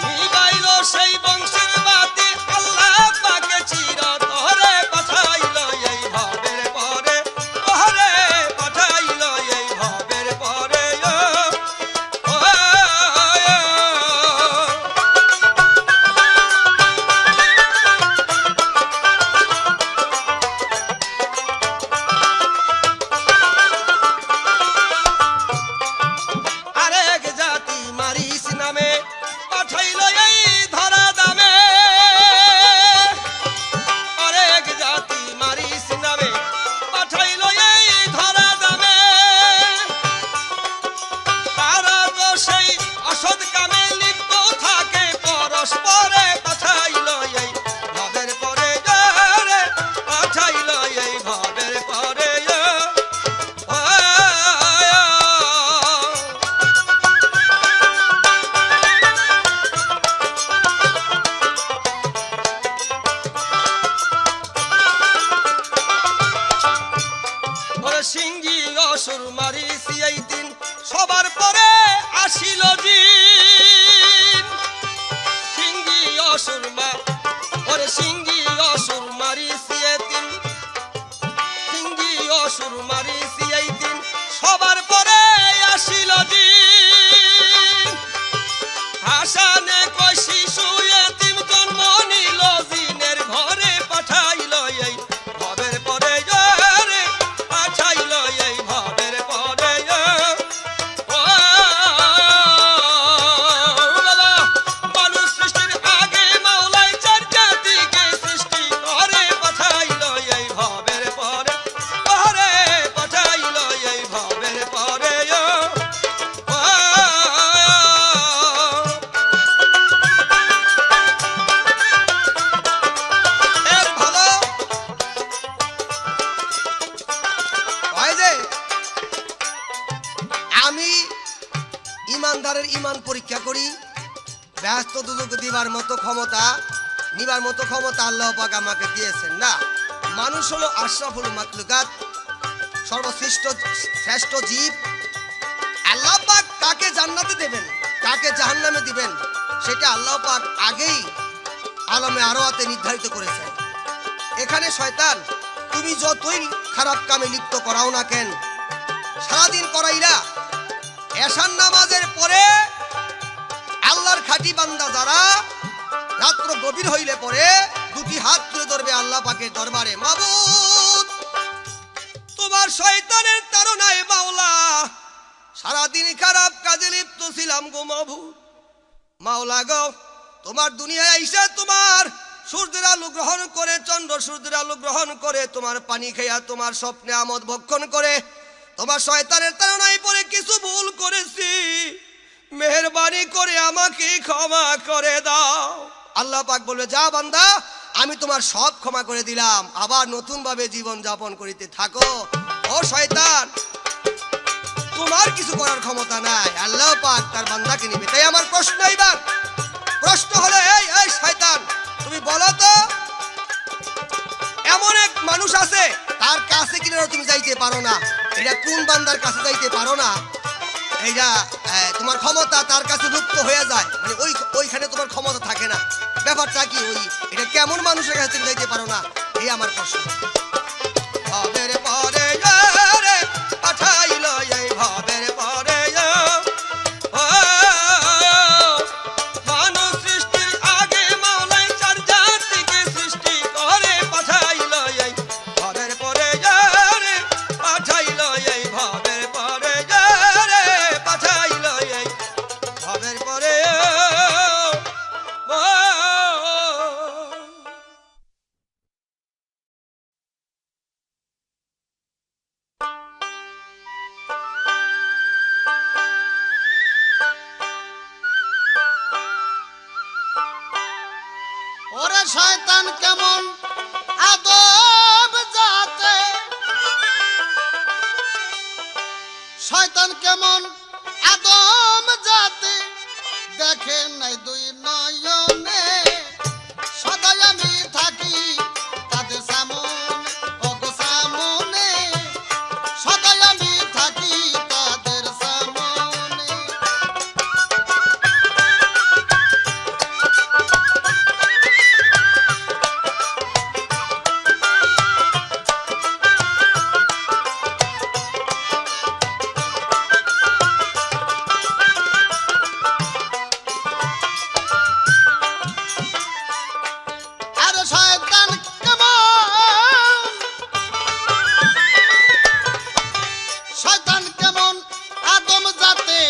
নিবাইল সেই বংশের বাতি, আল্লাহ পাকে চিরতরে পাঠাইল এই ভবের পরে পাঠাইল এই ভবের পরে। বেহেশত দুজক দিবার মতো ক্ষমতা, নিবার মতো ক্ষমতা আল্লাহ পাক আমাকে দিয়েছেন না। মানুষ হলো আশরাফুল মাখলুকাত, সর্বশ্রেষ্ঠ শ্রেষ্ঠ জীব। আল্লাহ পাক কাকে জান্নাতে দেবেন, কাকে জাহান্নামে দিবেন, সেটা আল্লাহ পাক আগেই আলমে আরওয়াতে নির্ধারিত করেছেন। এখানে শয়তান তুমি যতই খারাপ কামে লিপ্ত করাও না কেন, সারাদিন করাইরা এশার নামাজের পরে আল্লাহর খাঁটি বান্দা যারা রাত্র গভীর হইলে পরে দুটি হাত তুলে ধরবে আল্লাহ পাকের দরবারে, মাবুদ তোমার শয়তানের তাড়নায় মাওলা সারাদিন খারাপ কাজে লিপ্ত ছিলাম গো মাবুদ। মাওলা গো তোমার দুনিয়ায় আইসা তোমার সূর্যের আলো গ্রহণ করে, চন্দ্র সূর্যের আলো গ্রহণ করে, তোমার পানি খাইয়া তোমার স্বপ্নে আমোদ ভক্ষণ করে তোমার শয়তানের তাড়নায় পরে কিছু ভুল করেছি, মেহেরবানি করে আমাকে ক্ষমা করে দাও। আল্লাহ পাক বলবে, যা বান্দা আমি তোমার সব ক্ষমা করে দিলাম, আবার নতুন ভাবে জীবন যাপন করিতে থাকো। ও শয়তান তোমার কিছু করার ক্ষমতা নাই, আল্লাহ পাক তার বান্দাকে নিবে। তাই আমার প্রশ্ন এইবার প্রশ্ন হলো, এই এই শয়তান তুমি বলো তো, এমন এক মানুষ আছে তার কাছে কিনা তুমি যাইতে পারো না, এটা কোন বান্দার কাছে যাইতে পারো না? এইটা তোমার ক্ষমতা তার কাছে লুপ্ত হয়ে যায়, মানে ওইখানে তোমার ক্ষমতা থাকে না। ব্যাপারটা কি, এটা কেমন মানুষের কাছে তুমি যাইতে পারো না? এই আমার প্রশ্ন। ভবের পরে রে পাঠাইল এই ভবের পরে মানুষ সৃষ্টির আগে মাওলাই চার জাতিকে সৃষ্টি করে পাঠাইল এই ভবের পরে রে পাঠাইল এই ভবের পরে রে পাঠাইল এই ভবের পরে। ওরে শয়তান কেমন আদম জাতে, শয়তান কেমন আদম জাতে, দেখে নাই দুই নয়নে, সদাই আমি থাকি তাদের সামনে, ওগো সামনে, সদাই আমি থাকি তাদের সামনে। আরে শয়তান কেমন, শয়তান কেমন আদম জাতে,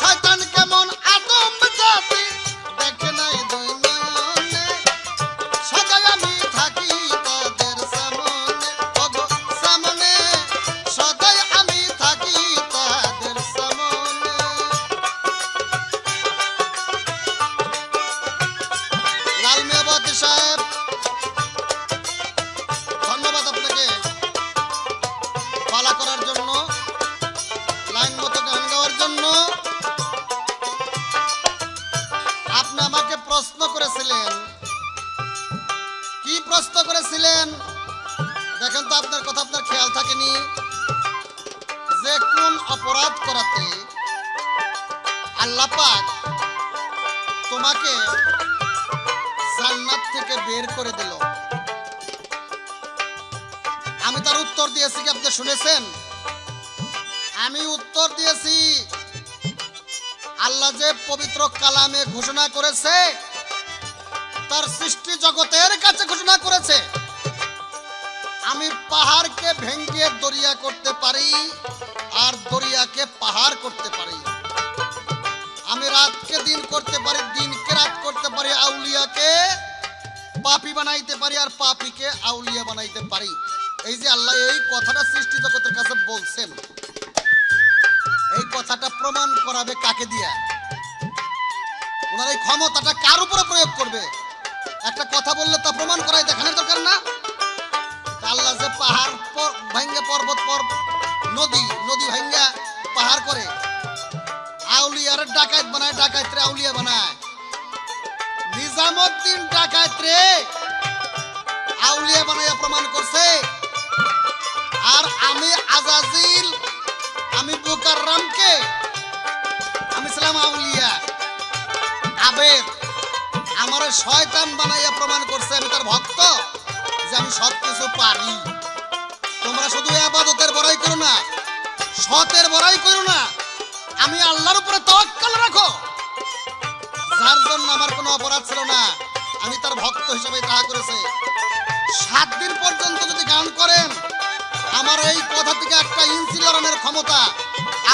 শয়তান কেমন আদম জাতে, দেখে নাই দুই নয়নে, সদাই আমি থাকি তাদের সামনে, ওগো সামনে, সদাই আমি থাকি তাদের সামনে। লাল মিয়াবতী সাহেব, ধন্যবাদ আপনাকে পালা করার জন্য, লাইন মতো গান গাওয়ার জন্য। আপনি আমাকে প্রশ্ন করেছিলেন, কি প্রশ্ন করেছিলেন দেখেন তো, আপনার কথা আপনার খেয়াল থাকেনি, যে কোন অপরাধ করাতে আল্লাহ পাক তোমাকে জান্নাত থেকে বের করে দিল। আমি তার উত্তর দিয়েছি, কি আপনি শুনেছেন? আমি উত্তর দিয়েছি, আল্লাহ যে পবিত্র কালামে ঘোষণা করেছে, তার সৃষ্টি জগতের কাছে ঘোষণা করেছে, আমি পাহাড়কে ভেঙে দরিয়া করতে পারি আর দরিয়াকে পাহাড় করতে পারি, আমি রাতকে দিন করতে পারি, দিনকে রাত করতে পারি, আউলিয়াকে পাপী বানাইতে পারি আর পাপীকে আউলিয়া বানাইতে পারি। এই যে আল্লাহ এই কথাটা সৃষ্টি জগতের কাছে বলছেন, এই কথাটা প্রমাণ করাবে কাকে দিয়া? ওনার এই ক্ষমতাটা কার উপরে প্রয়োগ করবে? একটা কথা বললে তা প্রমাণ করাই দেখানোর দরকার না? তা আল্লাহ যে পাহাড় ভাঙ্গে পর্বত নদী ভাঙ্গা পাহাড় করে, আউলিয়ার ডাকাত বানায়, ডাকাতরে আউলিয়া বানায়। নিজামুদ্দিন ডাকাতরে আউলিয়া বানাইয়া প্রমাণ করছে। আর আমি আজাজিল, আমি মুকাররমকে আমি ছিলাম আউলিয়া। আবেদ আমার শয়তান বানাইয়া প্রমাণ করছে আমি তার ভক্ত, যে আমি সবকিছু পারি। তোমরা শুধু ইবাদতের বড়াই করো না, সতের বড়াই করো না, আমি আল্লাহর উপরে তাওয়াক্কুল রাখো। যার জন্য আমার কোনো অপরাধ ছিল না, আমি তার ভক্ত হিসেবে তাহা করেছে। 7 দিন পর্যন্ত যদি গান করেন, আমার এই কথা থেকে একটা ইঞ্চি লড়ানোর ক্ষমতা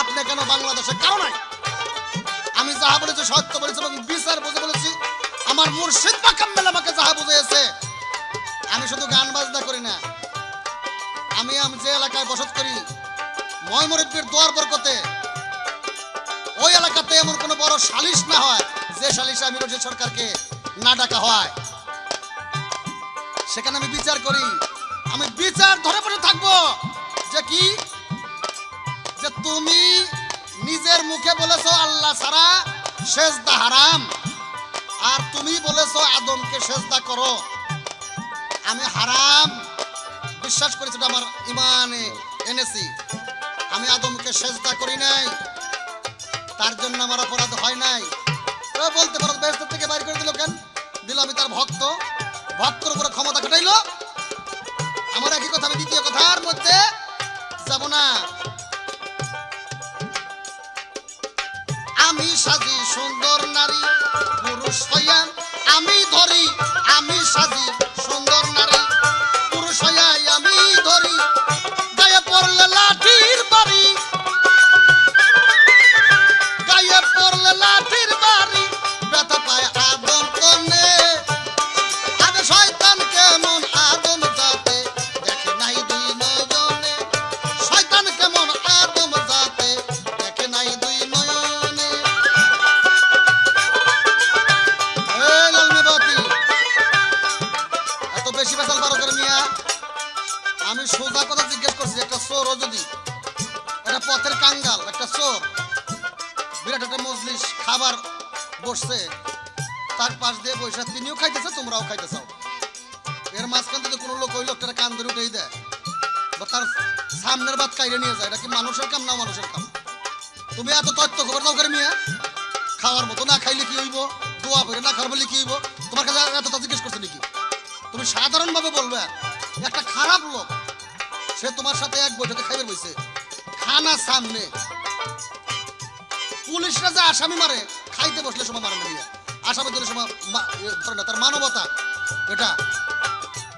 আপনি কেন বাংলাদেশে কারো নাই। আমি যাহা বলেছি সত্য বলেছি এবং বিচার বুঝে বলেছি। আমার মুর্শিদ বা কাম্মেল আমাকে যাহা বুঝিয়েছে। আমি শুধু গান বাজনা করি না, আমি যে এলাকায় বসত করি, ময়মুরব্বির দোয়ার বরকতে ওই এলাকাতে এমন কোনো বড় সালিশ না হয় যে সালিশে আমি রশিদ সরকারকে না ডাকা হয়। সেখানে আমি বিচার করি, আমি বিচার ধরে বসে থাকবো যে কি, যে তুমি নিজের মুখে বলেছো আল্লাহ ছাড়া সেজদা হারাম, আর তুমি বলেছো আদমকে সেজদা করো। আমি হারাম বিশ্বাস করেছি, আমার ইমানে এনেছি। আমি আদমকে সেজদা করি নাই, তার জন্য আমার অপরাধ হয় নাই। তো বলতে পারো বেহেশত থেকে বাইর করে দিল কেন? দিল আমি তার ভক্ত, ভক্তর উপরে ক্ষমতা খাটাইলো। আমার একই কথা, আমি দ্বিতীয় কথার মধ্যে যাব না। আমি সাজি সুন্দর নারী, পুরুষ হইয়া আমি ধরি। আমি সাজি সুন্দর নারী, পুরুষ হইয়া আমি ধরি। গায়ে পড়লে লাঠির বাড়ি, গায়ে পড়লে লাঠির বাড়ি, ব্যথা পায় আদম কনে। আরে শয়তান কেমন আদম জাতে, দেখে নাই দুই নয়নে। শয়তান কেমন আদম জাতে, দেখে নাই দুই নয়নে। এই লালমেবাতি, এত বেশি বেসাল বারো করে মিয়া। আমি সোজা কথা জিজ্ঞেস করছি, একটা চোরও যদি, একটা পথের কাঙ্গাল, একটা চোর, বিরাট একটা মজলিস খাবার বসছে, তার পাশ দিয়ে বৈশা তিনিও খাইতেছে, তোমরাও খাইতেছাও। এর মাঝখান থেকে কোনো লোক ওই লোকটার কান ধরে উঠেই দেয় বা তার সামনের বাদ কাইরে নিয়ে যায়। এটা কি মানুষের কাম না মানুষের কাম? তুমি এত তথ্য খবর দাও করে মিয়া। খাওয়ার মতো না খাইলে কি হইব, দোয়া করে না খাওয়ার বলে কি হইব? তোমার কাছে এত জিজ্ঞেস করছে নাকি? তুমি সাধারণ ভাবে বলবে, একটা খারাপ লোক সে তোমার সাথে এক বৈঠকে খাইবে বইছে, খানা সামনে, পুলিশরা যে আসামি মারে, খাইতে বসলে সময় মারে না নিয়ে, আসামি ধরে সময় ধরে না, তার মানবতা এটা।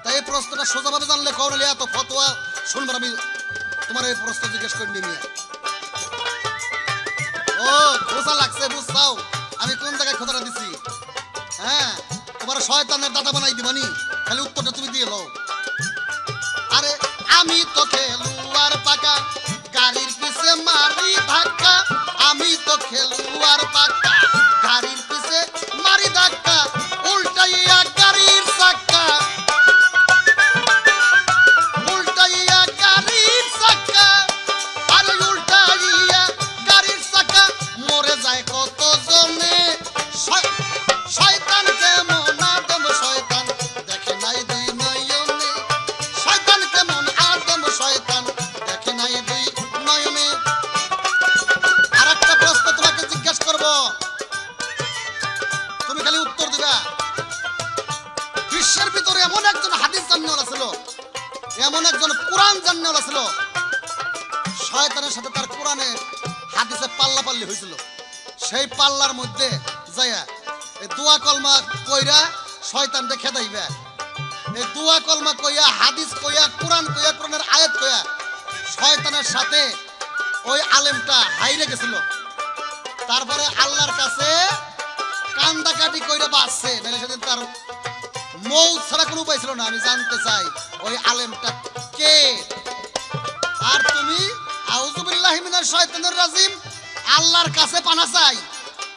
তাই এই প্রশ্নটা সোজাভাবে জানলে কখন এত ফতোয়া শুনবার আমি তোমার এই প্রশ্ন জিজ্ঞেস করে নিয়ে। ও খোঁজা লাগছে, বুঝছাও আমি কোন জায়গায় খোঁজাটা দিছি? হ্যাঁ, তোমার শয়তানের দাদা বানাই দিবানি, খালি উত্তরটা তুমি দিয়ে লও। আরে আমি তো খেলুয়ার পাকা, গাড়ির পিছে মারি ধাক্কা। আমি তো খেলুয়ার পাকা, গাড়ির পিছে মারি ধাক্কা। উল্টাইয়া গাড়ির চাক্কা, উল্টাইয়া গাড়ির চাক্কা। আরে উল্টাইয়া গাড়ির চাক্কা, মরে যায় কত জনে। শয়তান কেমন আদম শয়তান, দেখে নাই দুই নয়নে। শয়তান কেমন আদম শয়তান, দেখে নাই দুই নয়নে। আর একটা প্রশ্ন তোমাকে জিজ্ঞেস করব, তুমি খালি উত্তর দিবা। বিশ্বের ভিতরে এমন একজন হাদিস জান্নেওয়ালা ছিল, এমন একজন কোরআন জান্নেওয়ালা ছিল, শয়তানের সাথে তার কোরআনে হাদিসে পাল্লাপাল্লি হয়েছিল। সেই পাল্লার মধ্যে যাইয়া এই দোয়া কলমা কইরা শয়তানকে খেদাইবে। এই দোয়া কলমা কইয়া, হাদিস কইয়া, কোরআন কইয়া, কোরআনের আয়াত কইয়া শয়তানের সাথে ওই আলেমটা হাইরে গেছিল। তারপরে আল্লাহর কাছে কান্দাকাটি কইরা বাঁচছে, নাহলে সেদিন তার মৌত ছাড়া কোনো উপায় ছিল না। আমি জানতে চাই ওই আলেমটা কে? আর তুমি আউযুবিল্লাহি মিনাশ শাইতানির রাজিম, আল্লাহর কাছে পানা চাই।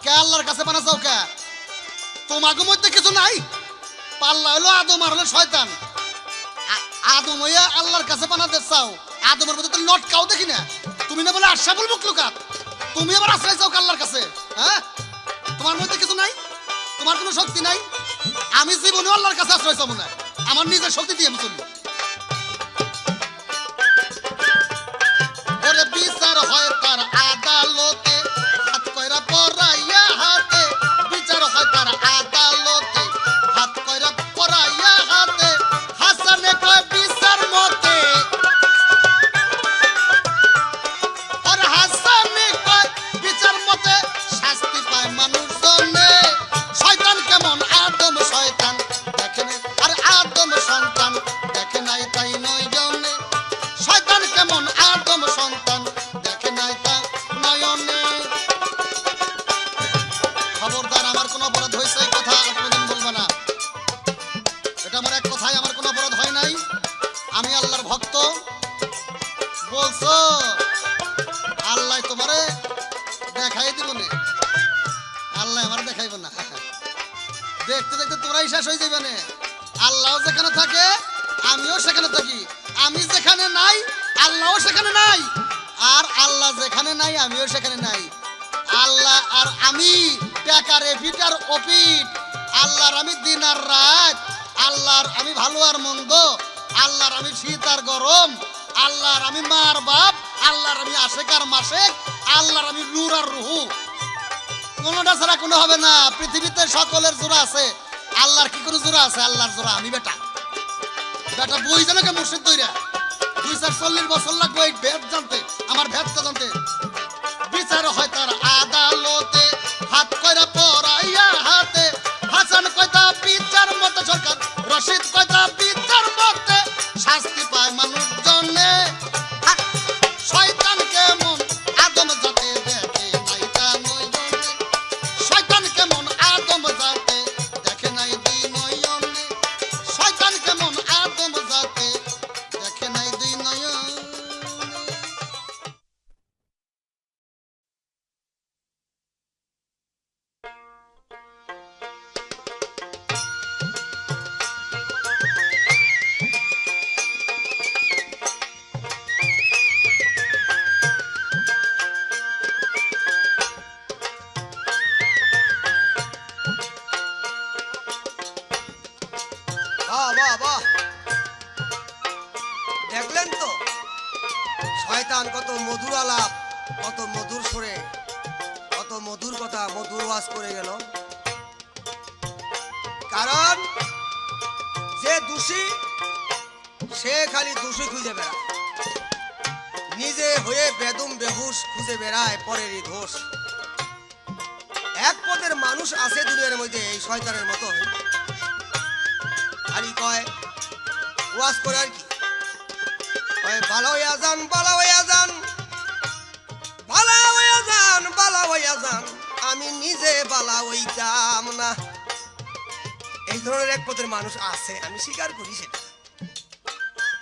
কে আল্লাহর কাছে পানা চাও কে? তোমার মধ্যে কিছু নাই? পাল্লা হলো আদম আর হলো শয়তান। আদম হইয়া আল্লাহর কাছে পানা চাও, আদমের মধ্যে তো লটকাও দেখি না। তুমি না বলে আশরাফুল মাখলুকাত, তুমি আবার আশ্রয় চাও আল্লাহর কাছে? হ্যাঁ, তোমার মধ্যে কিছু নাই, তোমার কোনো শক্তি নাই। আমি জীবনে আল্লাহর কাছে আশ্রয় চাবো না, আমার নিজের শক্তি দিয়ে আমি চলি। ওরে বিচার হয় তার আদালতে, হাত কয়রা পরাইয়া হাতে, বিচার হয় তার আদালতে, হাত কয়রা পরাইয়া হাতে, হাসানে কয় বিচার মতে, ওরে হাসানে কয় বিচার মতে, শাস্তি পায় মানুষজনে। শয়তান কেমন আদম শয়তান দেখে নাই, আর আদম সন্তান দেখে নাই তাই নয় জনে। শয়তান কেমন আদম সন্তান দেখে নাই তা নয়নে। খবরদার, আমার কোনো অপরাধ হয়েছে এই কথা আর কোনোদিন বলবো না। এটা আমার এক কথায়, আমার কোনো অপরাধ হয় নাই। আমি আল্লাহর ভক্ত। বলছো আল্লাহ তোমারে দেখাই দিব না? আল্লাহ আমার দেখাইব না। দেখতে দেখতে তোরাই শেষ হয়ে যাবে না। আল্লাহ যেখানে থাকে আমিও সেখানে থাকি, আমি যেখানে নাই আল্লাহও সেখানে নাই, আর আল্লাহ যেখানে নাই আমিও সেখানে নাই। আল্লাহ আর আমি বেকারে ভিটার অপিট। আল্লাহর আমি দিন আর রাত, আল্লাহর আমি ভালো আর মন্দ, আল্লাহর আমি শীত আর গরম, আল্লাহর আমি মা আর বাপ, আল্লাহর আমি আশেক আর মাসেক, আল্লাহর আমি নূর আর রুহু। কোনোটা ছাড়া কোনো হবে না। পৃথিবীতে সকলের জোড়া আছে, আল্লাহর কি কোনো জোড়া আছে? আল্লাহর জোড়া আমি বেটা। বেটা বই জানে কে মুর্শিদ দইরা 240 বছর লাগবে এই ভেদ জানতে, আমার ভেদটা জানতে। বিচার হয় তার আদালতে, হাত কয়রা পরাইয়া হাতে, হাসান কয়তা বিচার মতে, সরকার রশিদ কয়তা বিচার মতে, শাস্তি পায় মানুষজনে। শয়তান কেমন আদম জাতে দেখে নাই তা নয়নে। শয়তান কেমন আদম জাতে দেখে নাই দুই নয়নে। শয়তান কেমন আদম জাতে দেখে নাই দুই নয়নে। বাহ বাহ বাহ, দেখলেন তো শয়তান কত মধুর আলাপ, কত মধুর সুরে, কত মধুর কথা, মধুর ওয়াজ করে গেল। কারণ যে দোষী সে খালি দোষী খুঁজে বেড়ায়, নিজে হয়ে বেদম বেহুশ খুঁজে বেড়ায় পরেরই দোষ। এক পদের মানুষ আছে দুনিয়ার মধ্যে এই শয়তানের মতো, খালি কয় ওয়াজ করে আর কি, কয় বালা হইয়া যান, বালা হইয়া যান, বালা হইয়া যান, বালা হইয়া যান, আমি নিজে বালা হইতাম না। এই ধরনের এক পদের মানুষ আছে, আমি স্বীকার করি সেটা।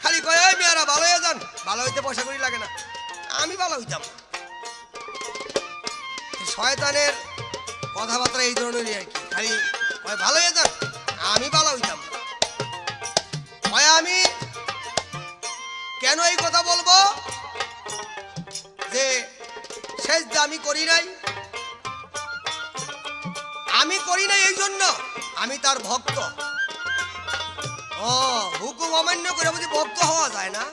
খালি কয় ওই মেয়েরা ভালো হয়ে যান, ভালো হইতে পয়সা করি লাগে না, আমি ভালো হইতাম না। শয়তানের কথাবার্তা এই ধরনেরই আর কি, খালি কয় ভালো হয়ে যান, আমি ভালো হইতাম না। কয় আমি কেন এই কথা বলবো যে সেজদা আমি করি নাই, আমি করি নাই এই জন্য আমি তার ভক্ত। ও হুকুম অমান্য করে বুঝি ভক্ত হওয়া যায় না?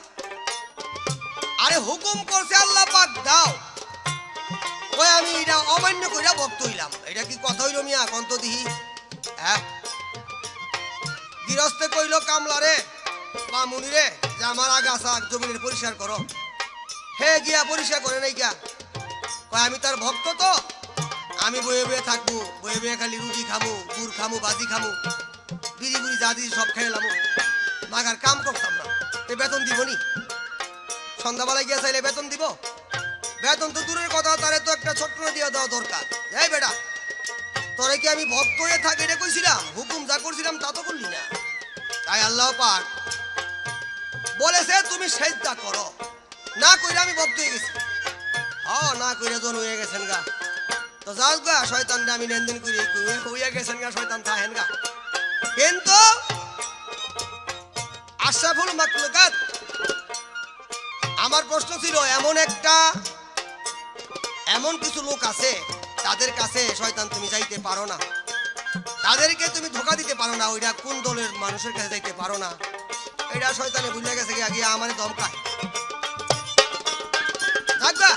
আরে হুকুম করছে আল্লাহ পাক দাও, ওই আমি এটা অমান্য করে ভক্ত হইলাম, এটা কি কথা হইল মিয়া? কন্ত দিহি হ্যাঁ, গৃহস্থে কইল কামলারে বা মুনিরে যে আমার আগাছা জমিনের পরিষ্কার করো, হে গিয়া পরিষ্কার করে নাই গিয়া, কয় আমি তার ভক্ত তো, আমি বয়ে বয়ে থাকবো, বয়ে বয়ে খালি রুটি খামু, গুড় খামু, বাজি খামু, বিড়ি বুড়ি যা দিই সব খেলাম, মাগার কাম করতাম না। এ বেতন দিব নি? সন্ধ্যাবেলায় গিয়ে চাইলে বেতন দিব? বেতন তো দূরের কথা, তারে তো একটা ছোট্ট দিয়ে দেওয়া দরকার। এই বেটা, তোরে কি আমি ভক্ত হয়ে থাকি এটা কইছিলাম? হুকুম যা করছিলাম তা তো করলি না। তাই আল্লাহ পাক বলেছে তুমি সেজদা করো, না কইরা আমি ভক্ত হয়ে গেছি। হ্যাঁ, না কইরা জন হয়ে গেছেন গা, তো যাও গা, শয়তান আমি লেনদেন করি হইয়া গেছেন গা, শয়তান থাহেন গা। কিন্তু আশরাফুল মাখলুকাত, আমার প্রশ্ন ছিল এমন কিছু লোক আছে তাদের কাছে শয়তান তুমি যাইতে পারো না, তাদেরকে তুমি ধোকা দিতে পারো না, ওইটা কোন দলের মানুষের কাছে যাইতে পারো না, এটা শয়তানে ভুলে গেছে কি আগে আমারে ধমকায়। থাকবা,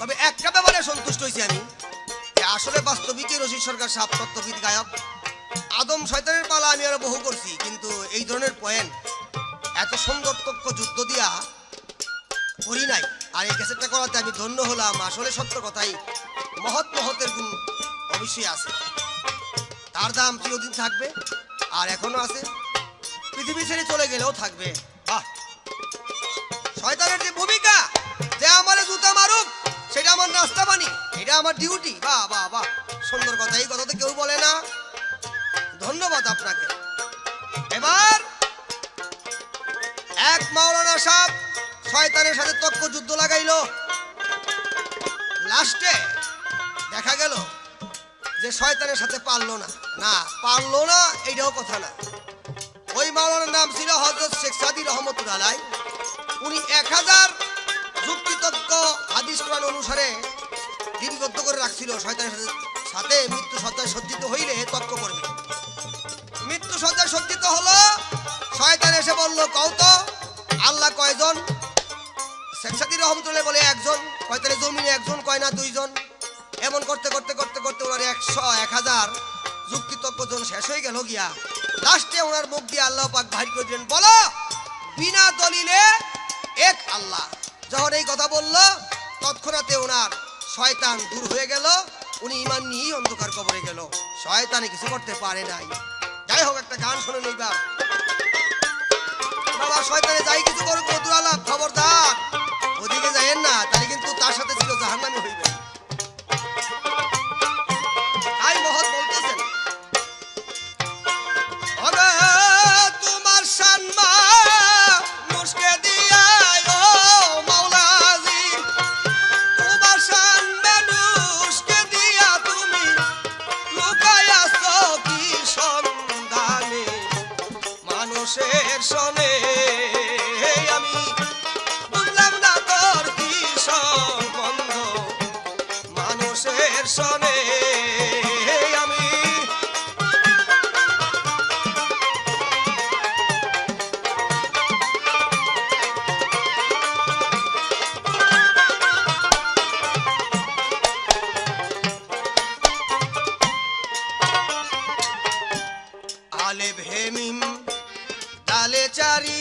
তবে একটা ব্যাপারে সন্তুষ্ট হয়েছি আমি, যে আসলে বাস্তবিকই রশিদ সরকার সাহেব তত্ত্ববিদ গায়ক। আদম শয়তানের পালা আমি আরো বহু করছি, কিন্তু এই ধরনের পয়েন্ট এত সুন্দর তক্ষ যুদ্ধ দিয়া করি নাই। আর এই ক্যাসেটটা করাতে আমি ধন্য হলাম। আসলে সত্য কথাই, মহতের গুণ অবশ্যই আছে, তার দাম চিরদিন থাকবে, আর এখনো আছে, পৃথিবী ছেড়ে চলে গেলেও থাকবে। বাহ, শয়তানের যে ভূমিকা, যে আমারে জুতা মারুক সেটা আমার নাস্তা বানি, এটা আমার ডিউটি। বাহ বাহ বাহ, সুন্দর কথা, এই কথা তো কেউ বলে না, ধন্যবাদ আপনাকে। এবার এক মাওলানা সাহেব শয়তানের সাথে তক্ক যুদ্ধ লাগাইলো, লাস্টে দেখা গেল যে শয়তানের সাথে পারলো না। না পারলো না এইটাও কথা না, ওই মাওলানার নাম ছিল হযরত শেখ সাদী রহমতুল্লাহ আলাইহি। উনি 1000 যুক্তিতক্ক হাদিস কোরআন অনুসারে লিপিবদ্ধ করে রাখছিল, শয়তানের সাথে মৃত্যু সজ্জায় সজ্জিত হইলে তক্ক করবে। মৃত্যু সজ্জায় সজ্জিত হলো, শয়তান এসে বলল কও তো আল্লাহ কয়জন? শেখ সাদী রহমতুল্লাহ বলে একজন। কয় তাহলে জমিনে একজন, কয় না দুইজন। এমন করতে করতে করতে করতে ওনার 1000 যুক্তিতক্ক জন শেষ হয়ে গেল গিয়া। লাস্টে ওনার মুখ দিয়ে আল্লাহ পাক বাহির করে দিলেন, বলো বিনা দলিলে এক আল্লাহ। যখন এই কথা বলল, তৎক্ষণাতে ওনার শয়তান দূর হয়ে গেল, উনি ঈমান নিয়েই অন্ধকার কবরে গেল, শয়তানে কিছু করতে পারে নাই। যাই হোক, একটা গান শুনে নিবা বাবা, শয়তানে যাই কিছু করুক মধুর আলাপ, খবরদার ওদিকে যাইয়েন না, তাহলে কিন্তু তার সাথে ছিল জাহান্নামী হইবে। আই মহৎ বলতেছেন, ওরে তোমার সম্মান মুশকে দিয়া ও মাওলাজি, তোমার সম্মান মুশকে দিয়া তুমি লুকায়াছো কি সন্ধানে মানুষের সনে, আমি বুঝলাম না তোর কি সম্বন্ধ মানুষের সনে, আমি আলে ভেমিম তালে চারি